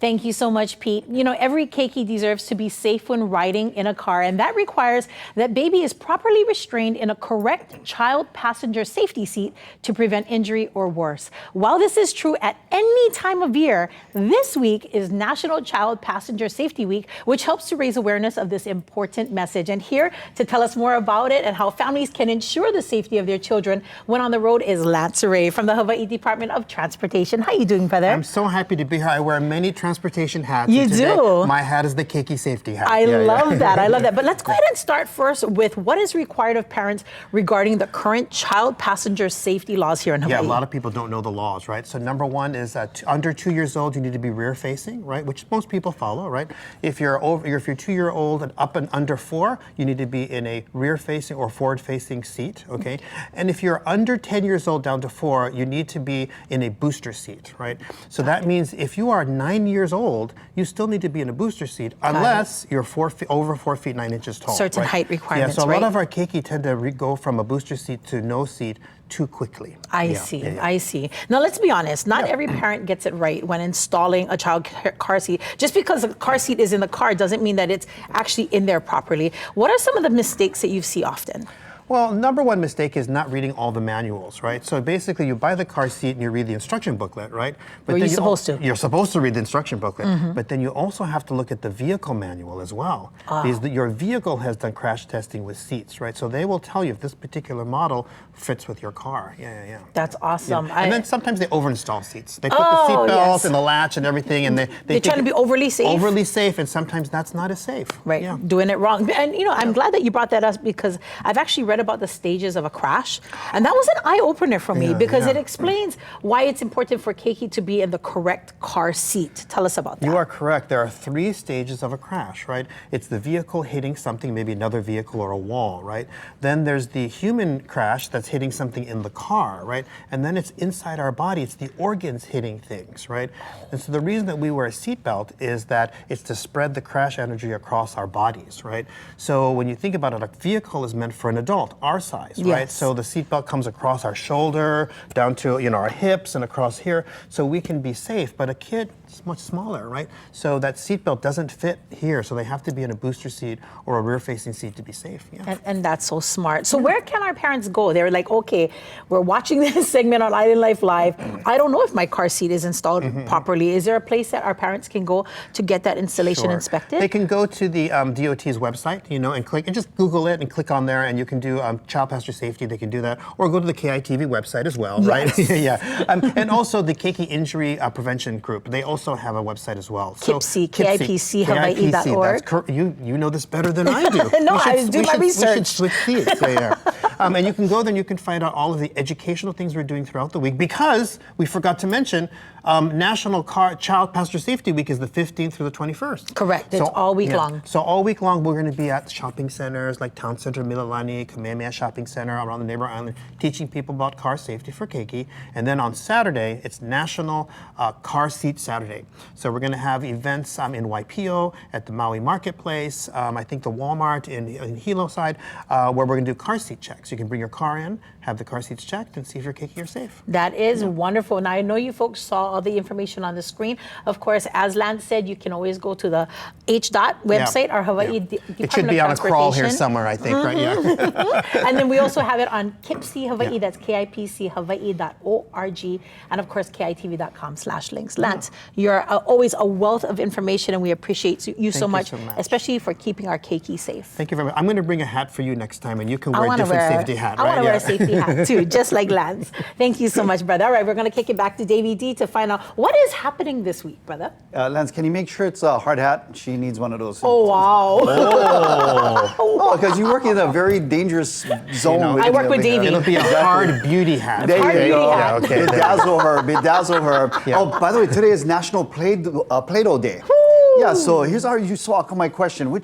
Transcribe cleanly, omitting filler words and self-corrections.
Thank you so much, Pete. You know, every keiki deserves to be safe when riding in a car, and that requires that baby is properly restrained in a correct child passenger safety seat to prevent injury or worse. While this is true at any time of year, this week is National Child Passenger Safety Week, which helps to raise awareness of this important message. And here to tell us more about it and how families can ensure the safety of their children when on the road is Lance Rae from the Hawaii Department of Transportation. How are you doing, brother? I'm so happy to be here. I wear many transportation hats. You and today, do? My hat is the keiki safety hat. I love that. I love that. But let's go ahead and start first with what is required of parents regarding the current child passenger safety laws here in Hawaii. Yeah, a lot of people don't know the laws, right? So number one is that under 2 years old, you need to be rear facing, right? Which most people follow, right? If you're 2-year-old and up and under 4, you need to be in a rear facing or forward facing seat, okay? And if you're under 10 years old down to 4, you need to be in a booster seat, right? So that means if you are 9 years old, you still need to be in a booster seat unless you're over 4 feet 9 inches tall. Certain right? height requirements, yeah, so a right? lot of our keiki tend to go from a booster seat to no seat too quickly. I see. Now let's be honest, not every parent gets it right when installing a child car seat. Just because a car seat is in the car doesn't mean that it's actually in there properly. What are some of the mistakes that you see often? Well, number one mistake is not reading all the manuals, right? So basically you buy the car seat and you read the instruction booklet, right? But Were you supposed to? You're supposed to read the instruction booklet, but then you also have to look at the vehicle manual as well. Because your vehicle has done crash testing with seats, right? So they will tell you if this particular model fits with your car. Yeah. That's awesome. Yeah. And then sometimes they over-install seats. They put the seat belt and the latch and everything, and they're trying to be overly safe. Overly safe, and sometimes that's not as safe. Right, Yeah. doing it wrong. And you know, I'm glad that you brought that up because I've actually read about the stages of a crash. And that was an eye-opener for me because it explains why it's important for keiki to be in the correct car seat. Tell us about that. You are correct. There are 3 stages of a crash, right? It's the vehicle hitting something, maybe another vehicle or a wall, right? Then there's the human crash that's hitting something in the car, right? And then it's inside our body. It's the organs hitting things, right? And so the reason that we wear a seatbelt is that it's to spread the crash energy across our bodies, right? So when you think about it, a vehicle is meant for an adult, our size, right? So the seatbelt comes across our shoulder, down to our hips and across here, so we can be safe. But a kid is much smaller, right? So that seatbelt doesn't fit here, so they have to be in a booster seat or a rear-facing seat to be safe. Yeah. And that's so smart. So where can our parents go? They're like, okay, we're watching this segment on Island Life Live. I don't know if my car seat is installed properly. Is there a place that our parents can go to get that installation inspected? They can go to the DOT's website, and click, and just Google it and click on there, and you can do child passenger safety. They can do that, or go to the KITV website as well, right? And also the Keiki Injury Prevention Group. They also have a website as well. So KIPC, Hawaii.org. You know this better than I do. No, I do my research. We should switch seats. And you can go there and you can find out all of the educational things we're doing throughout the week, because we forgot to mention National Child Passenger Safety Week is the 15th through the 21st. Correct. It's all week long. So all week long, we're going to be at shopping centers like Town Center, Mililani, Kamehameha Shopping Center, around the neighbor island, teaching people about car safety for keiki. And then on Saturday, it's National Car Seat Saturday. So we're going to have events in Waipio, at the Maui Marketplace, I think the Walmart in Hilo side, where we're going to do car seat checks. You can bring your car in, have the car seats checked, and see if your keiki are safe. That is wonderful. Now, I know you folks saw all the information on the screen. Of course, as Lance said, you can always go to the H.dot website, our Hawaii Department of Transportation. It should be on a crawl here somewhere, I think, right? Yeah. And then we also have it on KIPC Hawaii, that's KIPCHawaii.org, and of course, KITV.com/links. Lance, you're always a wealth of information, and we appreciate you so much, especially for keeping our keiki safe. Thank you very much. I'm going to bring a hat for you next time, and you can wear a different safety hat, right? I want to wear a safety hat too, just like Lance. Thank you so much, brother. All right, we're going to kick it back to Davey D to find out what is happening this week, brother. Lance, can you make sure it's a hard hat? She needs one of those. Oh, wow. Oh, because you work in a very dangerous zone. I work with Davey. It'll be a hard beauty hat. There you go. Yeah, okay. Bedazzle her. Yeah. Oh, by the way, today is National Play-Doh Day. Yeah, so here's my question. Which